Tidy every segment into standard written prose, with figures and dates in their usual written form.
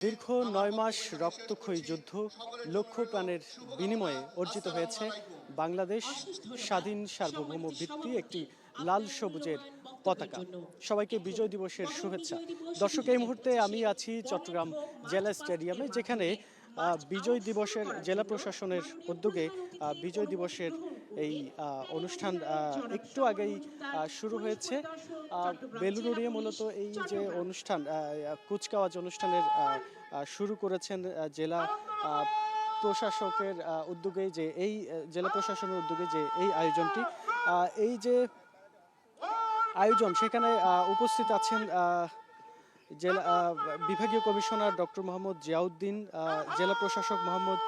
দীর্ঘ ৯ মাস রক্তক্ষয়ী যুদ্ধ, লক্ষ প্রাণের বিনিময়ে অর্জিত হয়েছে বাংলাদেশ স্বাধীন সার্বভৌম ভিত্তি একটি লাল সবুজের পতাকা। সবাইকে বিজয় দিবসের শুভেচ্ছা। দর্শক, এই মুহূর্তে আমি আছি চট্টগ্রাম জেলা স্টেডিয়ামে, যেখানে বিজয় দিবসের জেলা প্রশাসনের উদ্যোগে বিজয় দিবসের এই অনুষ্ঠান একটু আগেই শুরু হয়েছে। বেলুড়ে মূলত এই যে অনুষ্ঠান, কুচকাওয়াজ অনুষ্ঠানের শুরু করেছেন জেলা প্রশাসকের উদ্যোগে, যে এই জেলা প্রশাসনের উদ্যোগে যে এই আয়োজনটি, এই যে আয়োজন, সেখানে উপস্থিত আছেন জেলা বিভাগীয় কমিশনার ডক্টর মোহাম্মদ জিয়াউদ্দিন, জেলা প্রশাসক মোহাম্মদ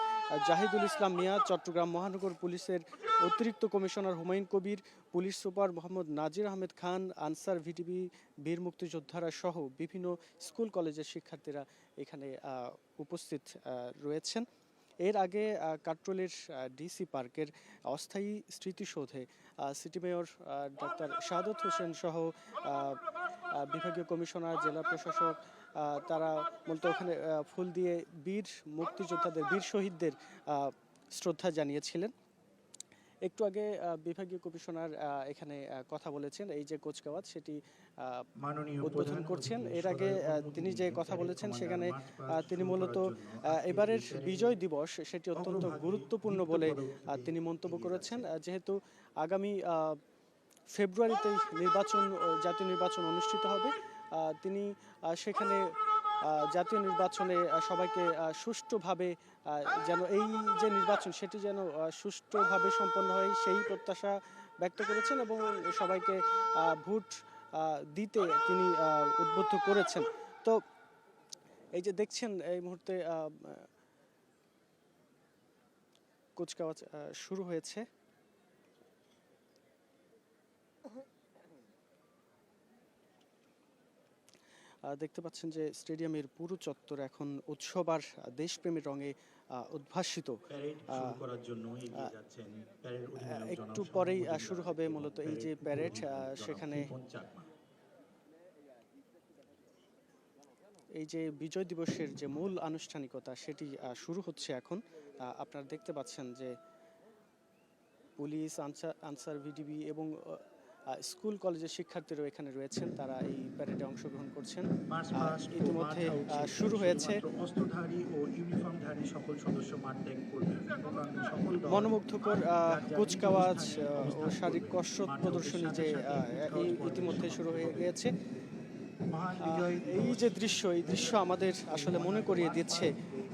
জাহিদুল ইসলাম মিয়া, চট্টগ্রাম মহানগর পুলিশের অতিরিক্ত commissioner Humayun Kabir, police super Mohammad নাজির আহমেদ খান, আনসার ভিটিবি, বীর মুক্তিযোদ্ধারা সহ বিভিন্ন স্কুল কলেজের শিক্ষার্থীরা এখানে উপস্থিত রয়েছেন। এর আগে কাট্রোলের ডিসি পার্কের অস্থায়ী স্মৃতিসৌধে সিটি মেয়র ডক্টর শাহাদত হোসেন সহ বিভাগীয় কমিশনার, জেলা প্রশাসক, তারা মূলত ওখানে ফুল দিয়ে বীর মুক্তিযোদ্ধাদের, বীর শহীদদের শ্রদ্ধা জানিয়েছিলেন। একটু আগে বিভাগীয় কমিশনার এখানে কথা বলেছেন, এই যে কুচকাওয়াজ সেটি উদ্বোধন করছেন। এর আগে তিনি যে কথা বলেছেন, সেখানে তিনি মূলত এবারের বিজয় দিবস সেটি অত্যন্ত গুরুত্বপূর্ণ বলে তিনি মন্তব্য করেছেন, যেহেতু আগামী ফেব্রুয়ারিতেই জাতীয় নির্বাচন অনুষ্ঠিত হবে। তিনি সেখানে জাতীয় নির্বাচনে সবাইকে সুষ্ঠুভাবে, যেন এই যে নির্বাচন সেটি যেন সুষ্ঠুভাবে সম্পন্ন হয়, সেই প্রত্যাশা ব্যক্ত করেছেন এবং সবাইকে ভোট দিতে তিনি উদ্বুদ্ধ করেছেন। তো এই যে দেখছেন, এই মুহূর্তে কুচকাওয়াজ শুরু হয়েছে। দেখতে পাচ্ছেন যে স্টেডিয়ামের পুরো চত্বর এখন উৎসব আর দেশপ্রেমের রঙে উদ্ভাসিত। একটু পরেই শুরু হবে মূলত এই যে প্যারেড, সেখানে এই যে বিজয় দিবসের যে মূল আনুষ্ঠানিকতা সেটি শুরু হচ্ছে এখন। আপনারা দেখতে পাচ্ছেন যে পুলিশ, আনসার ভিডিবি এবং স্কুল কলেজের শিক্ষার্থীরাও এখানে রয়েছেন, তারা এই প্যারেডে অংশগ্রহণ করছেন। ইতিমধ্যে শুরু হয়েছে। মনোমুগ্ধকর কুচকাওয়াজ ও শারীরিক কসরত প্রদর্শনী যে ইতিমধ্যে শুরু হয়ে গিয়েছে। এই যে দৃশ্য, এই দৃশ্য আমাদের আসলে মনে করিয়ে দিচ্ছে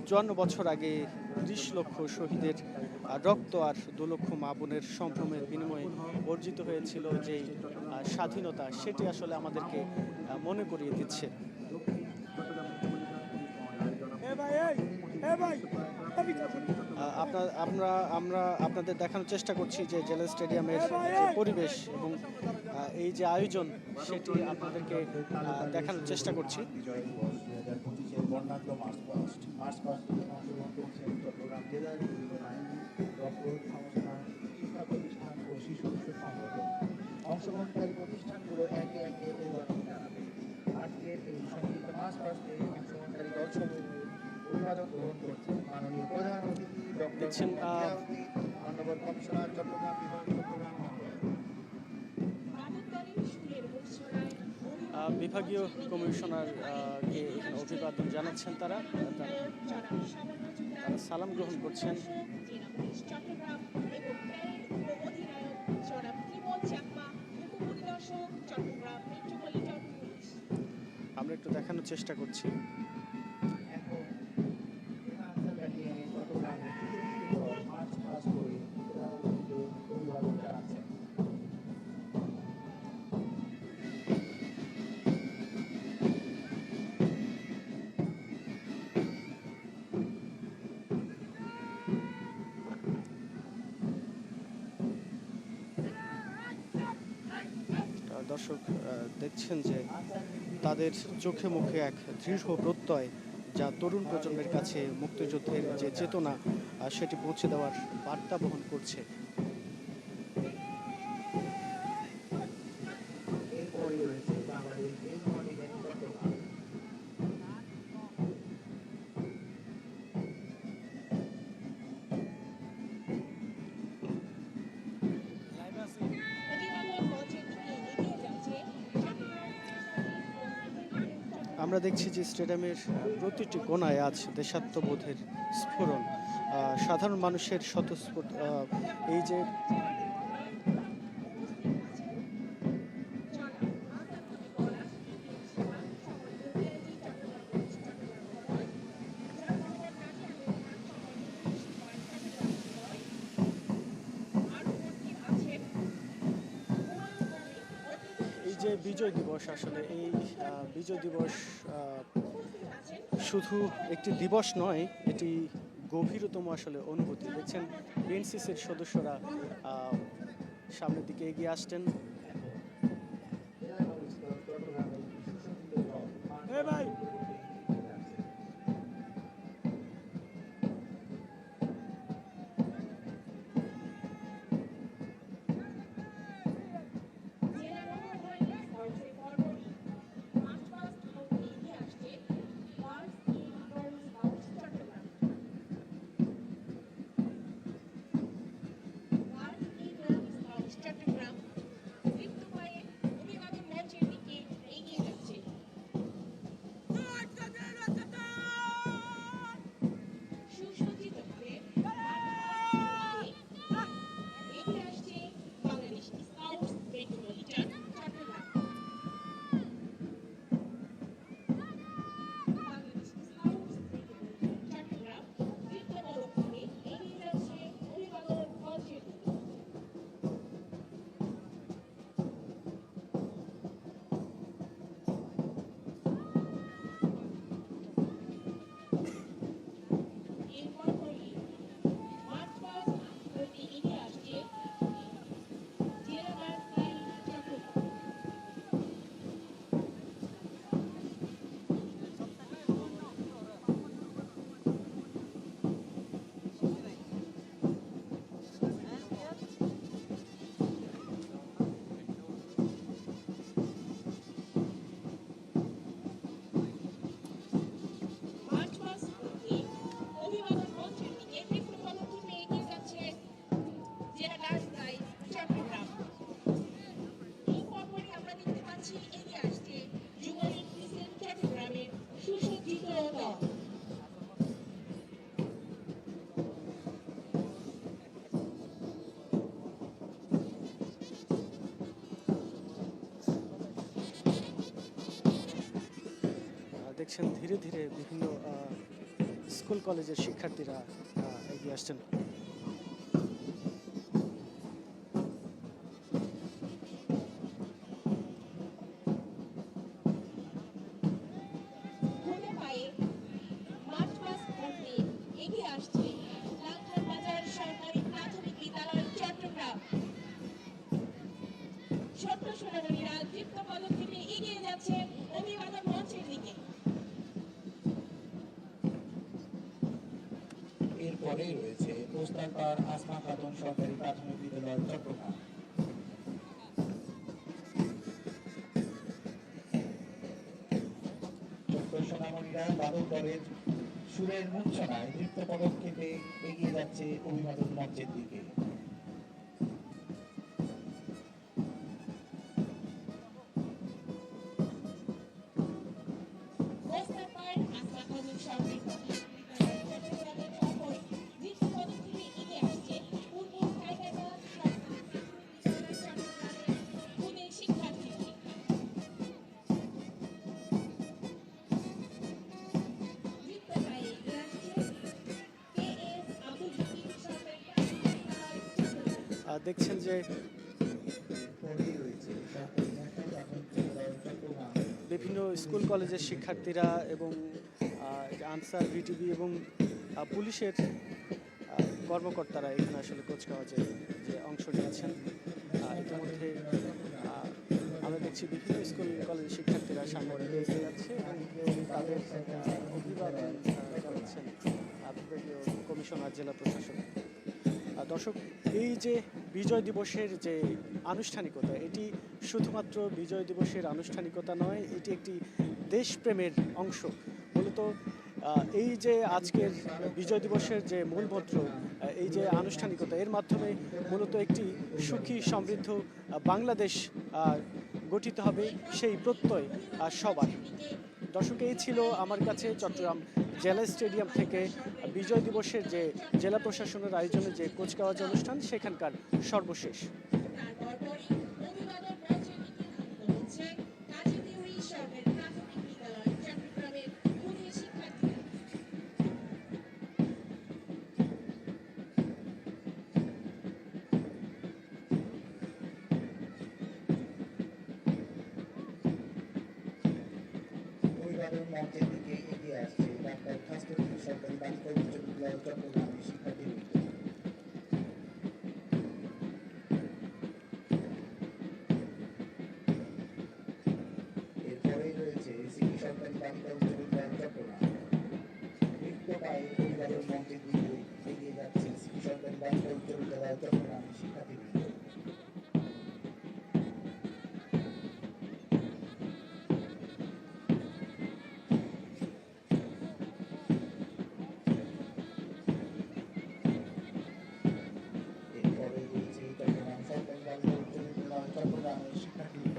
৫৪ বছর আগে ৩০ লক্ষ শহীদের রক্ত আর ২ লক্ষ মা বোনের সম্ভ্রমের বিনিময়ে অর্জিত হয়েছিল যে স্বাধীনতা, সেটি আসলে আমাদেরকে মনে করিয়ে দিচ্ছে। আমরা আপনাদের দেখানোর চেষ্টা করছি যে জেলা স্টেডিয়ামের যে পরিবেশ এবং এই যে আয়োজন, সেটি আপনাদেরকে দেখানোর চেষ্টা করছি। অংশগ্রহণকারী প্রতিষ্ঠানগুলো একে একে আজকের এই সংযুক্ত মার্চ পাস্টে অংশগ্রহণকারী দলসমূহ অভিবাদন গ্রহণ করছে। মাননীয় প্রধান অতিথি ডক্টর মাননীয় কমিশনার চট্টগ্রাম বিভাগীয় কমিশনারকে এখানে অভিবাদন জানাচ্ছেন। তারা সালাম গ্রহণ করছেন। আমরা একটু দেখানোর চেষ্টা করছি। দর্শক দেখছেন যে তাদের চোখে মুখে এক দৃঢ় প্রত্যয়, যা তরুণ প্রজন্মের কাছে মুক্তিযুদ্ধের যে চেতনা সেটি পৌঁছে দেওয়ার বার্তা বহন করছে। আমরা দেখছি যে স্টেডিয়ামের প্রতিটি কোণায় আজ দেশাত্মবোধের স্ফুরণ। সাধারণ মানুষের স্বতঃস্ফূর্ত এই যে বিজয় দিবস, আসলে এই বিজয় দিবস শুধু একটি দিবস নয়, এটি গভীরতম আসলে অনুভূতি। দেখছেন বিএনসিসির সদস্যরা সামনের দিকে এগিয়ে আসছেন। ভাই দেখছেন ধীরে ধীরে বিভিন্ন স্কুল কলেজের শিক্ষার্থীরা এগিয়ে আসছেন। এরপরেই রয়েছে পোস্তারপার আসমা খাতুন সরকারি প্রাথমিক বিদ্যালয় চট্টগ্রাম। ছোট্ট সোনামণিরা বাদক দলের সুরের মূর্ছনায় নৃত্য পদক্ষেপে এগিয়ে যাচ্ছে অভিবাদন মঞ্চের দিকে। দেখছেন যে বিভিন্ন স্কুল কলেজের শিক্ষার্থীরা এবং আনসার, বিটিভি এবং পুলিশের কর্মকর্তারা এখানে আসলে কুচকাওয়াজে যে অংশ নিয়েছেন। ইতিমধ্যে আমরা দেখছি বিভিন্ন স্কুল কলেজের শিক্ষার্থীরা সামনে এগিয়ে যাচ্ছে এবং তাদের অভিবাদন জানাচ্ছেন বিভাগীয় কমিশনার, জেলা প্রশাসক। দর্শক, এই যে বিজয় দিবসের যে আনুষ্ঠানিকতা, এটি শুধুমাত্র বিজয় দিবসের আনুষ্ঠানিকতা নয়, এটি একটি দেশপ্রেমের অংশ। মূলত এই যে আজকের বিজয় দিবসের যে মূলমন্ত্র, এই যে আনুষ্ঠানিকতা, এর মাধ্যমে মূলত একটি সুখী সমৃদ্ধ বাংলাদেশ গঠিত হবে, সেই প্রত্যয় সবার। দর্শক, এই ছিল আমার কাছে চট্টগ্রাম জেলা স্টেডিয়াম থেকে বিজয় দিবসের যে জেলা প্রশাসনের আয়োজনে যে কুচকাওয়াজ অনুষ্ঠান সেখানকার সর্বশেষ। অভিবাদন মঞ্চের দিকে এগিয়ে আসছে ডাক্তার খাস্তগীর সরকারি বালিকা উচ্চ বিদ্যালয় চট্টগ্রামের শিক্ষার্থীবৃন্দ। এরপরেই রয়েছে সিটি সরকারি বালিকা উচ্চ বিদ্যালয় চট্টগ্রাম। নৃত্য পায়ে অভিবাদন মঞ্চের দিকে এগিয়ে যাচ্ছে সিটি সরকারি বালিকা উচ্চ বিদ্যালয় চট্টগ্রামের শিক্ষার্থীবৃন্দ। এরপরে রয়েছে চট্টগ্রাম সরকারি বালিকা উচ্চ বিদ্যালয় চট্টগ্রামের শিক্ষার্থীবৃন্দ।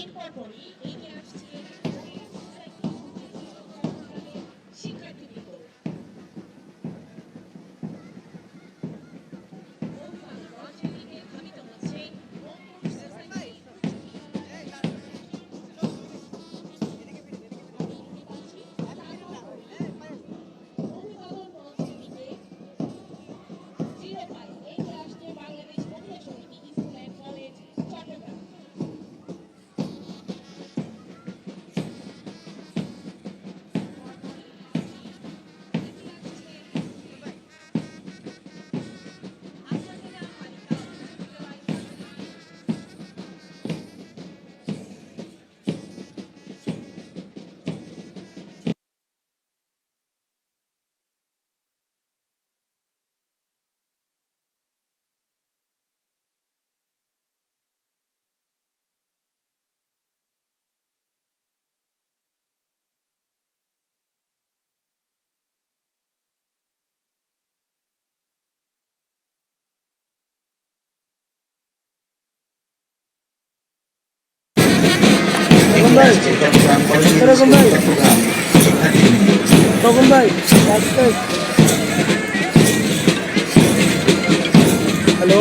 এরপর পরই এগিয়ে আসছে শিক্ষার্থীবৃন্দ। মঞ্চের দিকে ধাবিত হচ্ছে অভিবাদন মঞ্চের দিকে জিরো পাই এগিয়ে আসছে বাংলাদেশ মহিলা সমিতি স্কুল অ্যান্ড কলেজ চট্টগ্রাম। এরকম ভাই তখন ভাই হ্যালো।